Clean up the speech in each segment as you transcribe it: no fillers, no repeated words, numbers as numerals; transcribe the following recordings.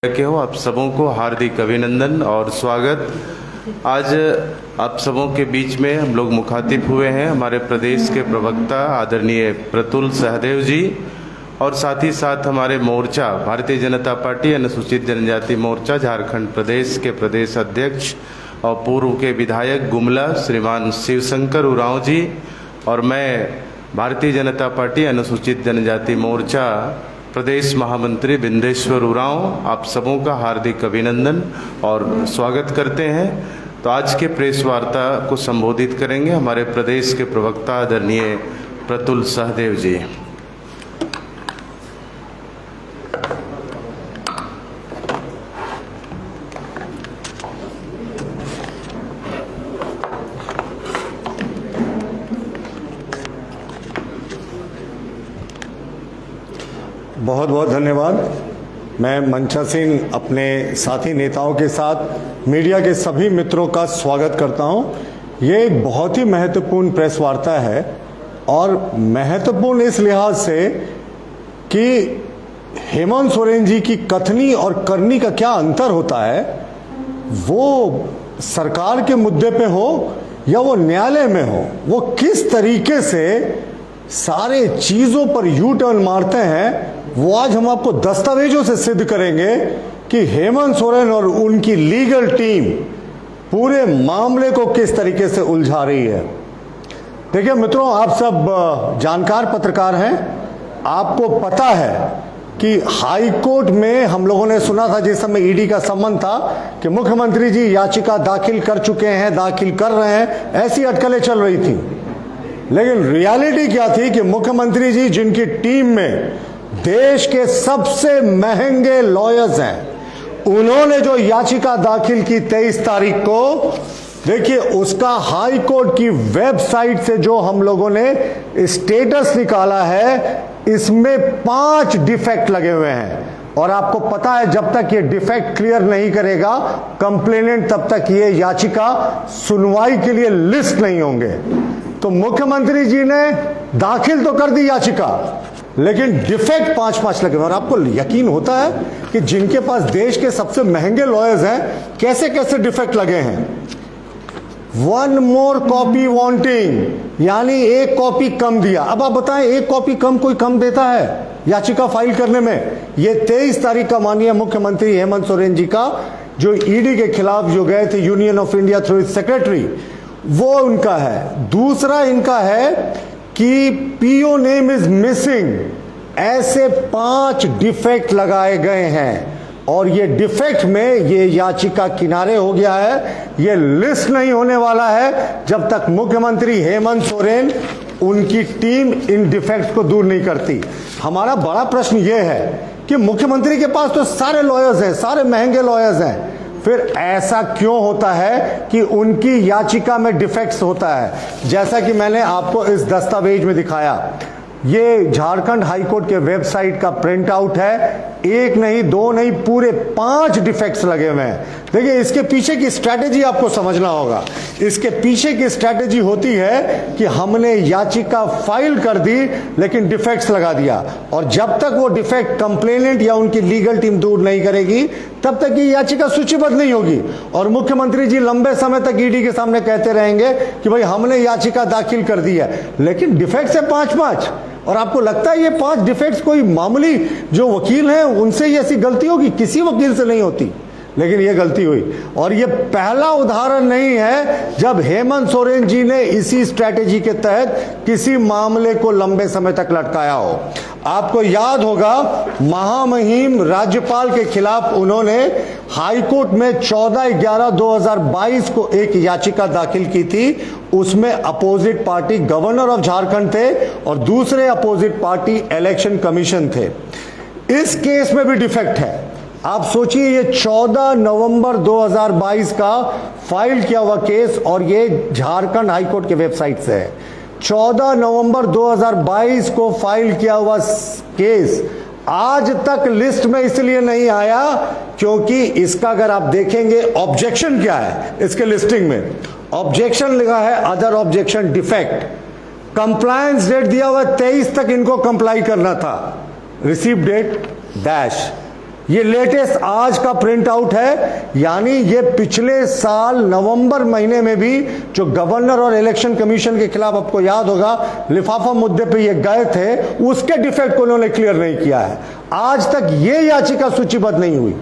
के हो आप सबों को हार्दिक अभिनंदन और स्वागत। आज आप सबों के बीच में हम लोग मुखातिब हुए हैं हमारे प्रदेश के प्रवक्ता आदरणीय प्रतुल सहदेव जी और साथ ही साथ हमारे मोर्चा भारतीय जनता पार्टी अनुसूचित जनजाति मोर्चा झारखंड प्रदेश के प्रदेश अध्यक्ष और पूर्व के विधायक गुमला श्रीमान शिवशंकर उरांव जी और मैं भारतीय जनता पार्टी अनुसूचित जनजाति मोर्चा प्रदेश महामंत्री बिंदेश्वर उरांव आप सबों का हार्दिक अभिनंदन और स्वागत करते हैं। तो आज के प्रेस वार्ता को संबोधित करेंगे हमारे प्रदेश के प्रवक्ता आदरणीय प्रतुल सहदेव जी। बहुत बहुत धन्यवाद। मैं मंचा सिंह अपने साथी नेताओं के साथ मीडिया के सभी मित्रों का स्वागत करता हूं। ये एक बहुत ही महत्वपूर्ण प्रेस वार्ता है और महत्वपूर्ण इस लिहाज से कि हेमंत सोरेन जी की कथनी और करनी का क्या अंतर होता है, वो सरकार के मुद्दे पे हो या वो न्यायालय में हो, वो किस तरीके से सारे चीजों पर यू टर्न मारते हैं, वो आज हम आपको दस्तावेजों से सिद्ध करेंगे कि हेमंत सोरेन और उनकी लीगल टीम पूरे मामले को किस तरीके से उलझा रही है। देखिए मित्रों, आप सब जानकार पत्रकार हैं, आपको पता है कि हाई कोर्ट में हम लोगों ने सुना था जिस समय ईडी का सम्मन था कि मुख्यमंत्री जी याचिका दाखिल कर चुके हैं, दाखिल कर रहे हैं, ऐसी अटकलें चल रही थी। लेकिन रियलिटी क्या थी कि मुख्यमंत्री जी जिनकी टीम में देश के सबसे महंगे लॉयर्स हैं, उन्होंने जो याचिका दाखिल की 23 तारीख को, देखिए उसका हाई कोर्ट की वेबसाइट से जो हम लोगों ने स्टेटस निकाला है, इसमें 5 डिफेक्ट लगे हुए हैं। और आपको पता है जब तक ये डिफेक्ट क्लियर नहीं करेगा कंप्लेनेंट, तब तक ये याचिका सुनवाई के लिए लिस्ट नहीं होंगे। तो मुख्यमंत्री जी ने दाखिल तो कर दी याचिका, लेकिन डिफेक्ट 5 लगे। और आपको यकीन होता है कि जिनके पास देश के सबसे महंगे लॉयर्स हैं, कैसे कैसे डिफेक्ट लगे हैं। 1 मोर कॉपी वांटिंग, यानी एक कॉपी कम दिया। अब आप बताएं, एक कॉपी कम कोई कम देता है याचिका फाइल करने में? ये 23 तारीख का माननीय मुख्यमंत्री हेमंत सोरेन जी का जो ईडी के खिलाफ जो गए थे union of India through it's secretary, वो उनका है। दूसरा इनका है कि पीओ नेम इज मिसिंग। ऐसे 5 डिफेक्ट लगाए गए हैं और ये डिफेक्ट में ये याचिका किनारे हो गया है। ये लिस्ट नहीं होने वाला है जब तक मुख्यमंत्री हेमंत सोरेन, उनकी टीम इन डिफेक्ट्स को दूर नहीं करती। हमारा बड़ा प्रश्न ये है कि मुख्यमंत्री के पास तो सारे लॉयर्स हैं, सारे महंगे लॉयर्स हैं, फिर ऐसा क्यों होता है कि उनकी याचिका में डिफेक्ट्स होता है? जैसा कि मैंने आपको इस दस्तावेज में दिखाया, ये झारखंड हाईकोर्ट के वेबसाइट का प्रिंट आउट है। एक नहीं, 2 नहीं, पूरे 5 डिफेक्ट्स लगे हुए हैं। देखिए इसके पीछे की स्ट्रैटेजी आपको समझना होगा। इसके पीछे की स्ट्रैटेजी होती है कि हमने याचिका फाइल कर दी लेकिन डिफेक्ट्स लगा दिया, और जब तक वो डिफेक्ट कंप्लेनेंट या उनकी लीगल टीम दूर नहीं करेगी तब तक ये याचिका सूचीबद्ध नहीं होगी। और मुख्यमंत्री जी लंबे समय तक ईडी के सामने कहते रहेंगे कि भाई हमने याचिका दाखिल कर दी है, लेकिन डिफेक्ट्स है 5। और आपको लगता है ये 5 डिफेक्ट्स कोई मामूली जो वकील हैं उनसे ही ऐसी गलती होगी? किसी वकील से नहीं होती, लेकिन ये गलती हुई। और ये पहला उदाहरण नहीं है जब हेमंत सोरेन जी ने इसी स्ट्रैटेजी के तहत किसी मामले को लंबे समय तक लटकाया हो। आपको याद होगा महामहिम राज्यपाल के खिलाफ उन्होंने हाईकोर्ट में 14/11/2022 को एक याचिका दाखिल की थी। उसमें opposite party governor of Jharkhand थे और दूसरे अपोजिट पार्टी इलेक्शन कमीशन थे। इस केस में भी डिफेक्ट है। आप सोचिए, ये 14 नवंबर 2022 का फाइल किया हुआ केस और ये झारखंड हाईकोर्ट के वेबसाइट से है। 14 नवंबर 2022 को फाइल किया हुआ केस आज तक लिस्ट में इसलिए नहीं आया क्योंकि इसका अगर आप देखेंगे ऑब्जेक्शन क्या है इसके लिस्टिंग में, ऑब्जेक्शन लिखा है other objection defect. Compliance date दिया हुआ 23 तक इनको कंप्लाई करना था, रिसीव डेट डैश। ये लेटेस्ट आज का प्रिंट आउट है, यानी ये पिछले साल नवंबर महीने में भी जो गवर्नर और इलेक्शन कमीशन के खिलाफ, आपको याद होगा, लिफाफा मुद्दे पे ये गए थे, उसके डिफेक्ट को उन्होंने क्लियर नहीं किया है। आज तक ये याचिका सूचीबद्ध नहीं हुई।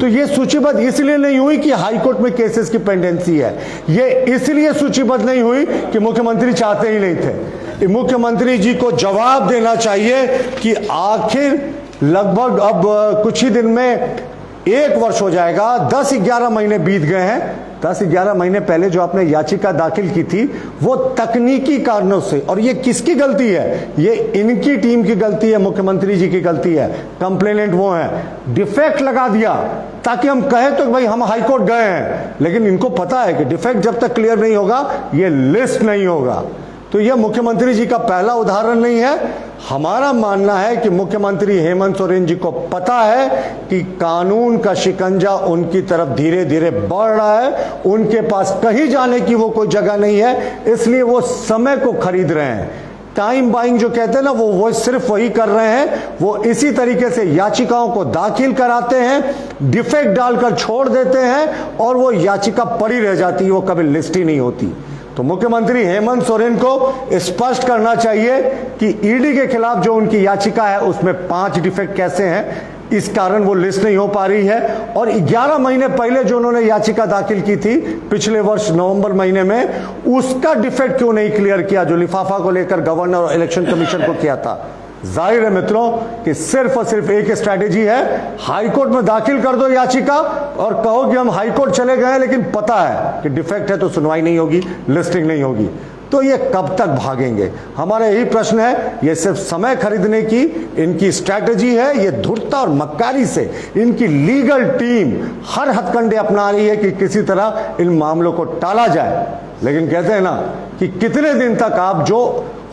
तो ये सूचीबद्ध इसलिए नहीं हुई कि हाईकोर्ट में केसेस की पेंडेंसी है, ये इसलिए सूचीबद्ध नहीं हुई कि मुख्यमंत्री चाहते ही नहीं थे। मुख्यमंत्री जी को जवाब देना चाहिए कि आखिर लगभग अब कुछ ही दिन में 1 वर्ष हो जाएगा, 10-11 महीने बीत गए हैं। 10-11 महीने पहले जो आपने याचिका दाखिल की थी वो तकनीकी कारणों से, और ये किसकी गलती है? ये इनकी टीम की गलती है, मुख्यमंत्री जी की गलती है। कंप्लेनेंट वो है, डिफेक्ट लगा दिया ताकि हम कहें तो भाई हम हाईकोर्ट गए हैं, लेकिन इनको पता है कि डिफेक्ट जब तक क्लियर नहीं होगा ये लिस्ट नहीं होगा। तो यह मुख्यमंत्री जी का पहला उदाहरण नहीं है। हमारा मानना है कि मुख्यमंत्री हेमंत सोरेन जी को पता है कि कानून का शिकंजा उनकी तरफ धीरे धीरे बढ़ रहा है, उनके पास कहीं जाने की वो कोई जगह नहीं है, इसलिए वो समय को खरीद रहे हैं। टाइम बाइंग जो कहते हैं ना, वो सिर्फ वही कर रहे हैं। वो इसी तरीके से याचिकाओं को दाखिल कराते हैं, डिफेक्ट डालकर छोड़ देते हैं और वो याचिका पड़ी रह जाती है, वो कभी लिस्ट ही नहीं होती। तो मुख्यमंत्री हेमंत सोरेन को स्पष्ट करना चाहिए कि ईडी के खिलाफ जो उनकी याचिका है उसमें 5 डिफेक्ट कैसे हैं, इस कारण वो लिस्ट नहीं हो पा रही है। और 11 महीने पहले जो उन्होंने याचिका दाखिल की थी पिछले वर्ष नवंबर महीने में, उसका डिफेक्ट क्यों नहीं क्लियर किया जो लिफाफा को लेकर गवर्नर और इलेक्शन कमीशन को किया था। जाहिर है मित्रों कि सिर्फ और सिर्फ एक स्ट्रैटेजी है, हाईकोर्ट में दाखिल कर दो याचिका और कहो कि हम हाईकोर्ट चले गए, लेकिन पता है कि डिफेक्ट है तो सुनवाई नहीं होगी, लिस्टिंग नहीं होगी। तो ये कब तक भागेंगे? हमारा यही प्रश्न है। ये सिर्फ समय खरीदने की इनकी स्ट्रैटेजी है। ये धूर्तता और मक्कारी से इनकी लीगल टीम हर हथकंडे अपना रही है कि किसी तरह इन मामलों को टाला जाए। लेकिन कहते हैं ना कि कितने दिन तक आप जो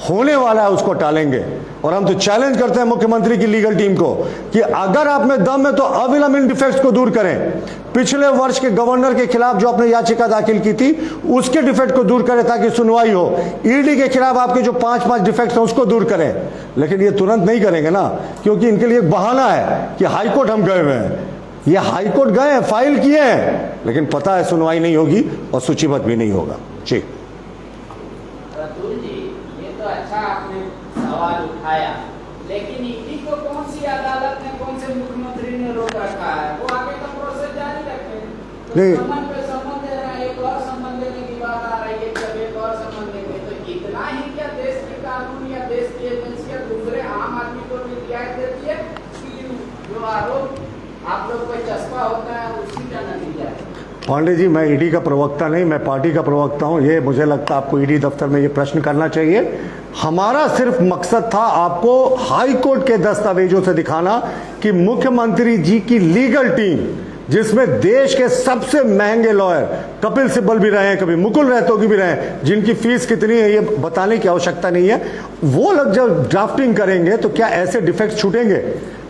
होने वाला है उसको टालेंगे। और हम तो चैलेंज करते हैं मुख्यमंत्री की लीगल टीम को कि अगर आप में दम है तो अविलंब इन डिफेक्ट्स को दूर करें। पिछले वर्ष के गवर्नर के खिलाफ जो आपने याचिका दाखिल की थी उसके डिफेक्ट को दूर करें ताकि सुनवाई हो। ईडी के खिलाफ आपके जो 5 डिफेक्ट्स हैं उसको दूर करें। लेकिन ये तुरंत नहीं करेंगे ना, क्योंकि इनके लिए एक बहाना है कि हाईकोर्ट हम गए हुए हैं। ये हाईकोर्ट गए हैं, फाइल किए हैं, लेकिन पता है सुनवाई नहीं होगी और सूचीबद्ध भी नहीं होगा। जी रतुल जी, ये तो अच्छा आपने सवाल उठाया, लेकिन ईडी को कौन सी अदालत ने, कौन से मुख्यमंत्री ने रोक रखा है? वो आगे का प्रोसेस जारी रखे। तो संबंध पे संबंध दे रहे हैं, एक और संबंध देने की बात आ रही है, जब एक और संबंध देंगे तो इतना ही क्या देश के कानून या देश की एजेंसियां दूसरे आम आदमी को भी रियायत देती है कि जो आरोप आप लोग को चस्पा होता है उसी का नतीजा है? पांडे जी, मैं ईडी का प्रवक्ता नहीं, मैं पार्टी का प्रवक्ता हूं। ये मुझे लगता है आपको ईडी दफ्तर में ये प्रश्न करना चाहिए। हमारा सिर्फ मकसद था आपको हाई कोर्ट के दस्तावेजों से दिखाना कि मुख्यमंत्री जी की लीगल टीम, जिसमें देश के सबसे महंगे लॉयर कपिल सिब्बल भी रहे हैं, कभी मुकुल रोहतगी भी रहे हैं, जिनकी फीस कितनी है ये बताने की आवश्यकता नहीं है, वो लोग जब ड्राफ्टिंग करेंगे तो क्या ऐसे डिफेक्ट छूटेंगे?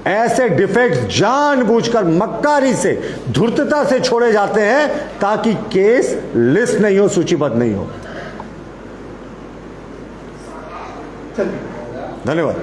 ऐसे डिफेक्ट्स जानबूझकर मक्कारी से, धूर्तता से छोड़े जाते हैं ताकि केस लिस्ट नहीं हो, सूचीबद्ध नहीं हो। धन्यवाद।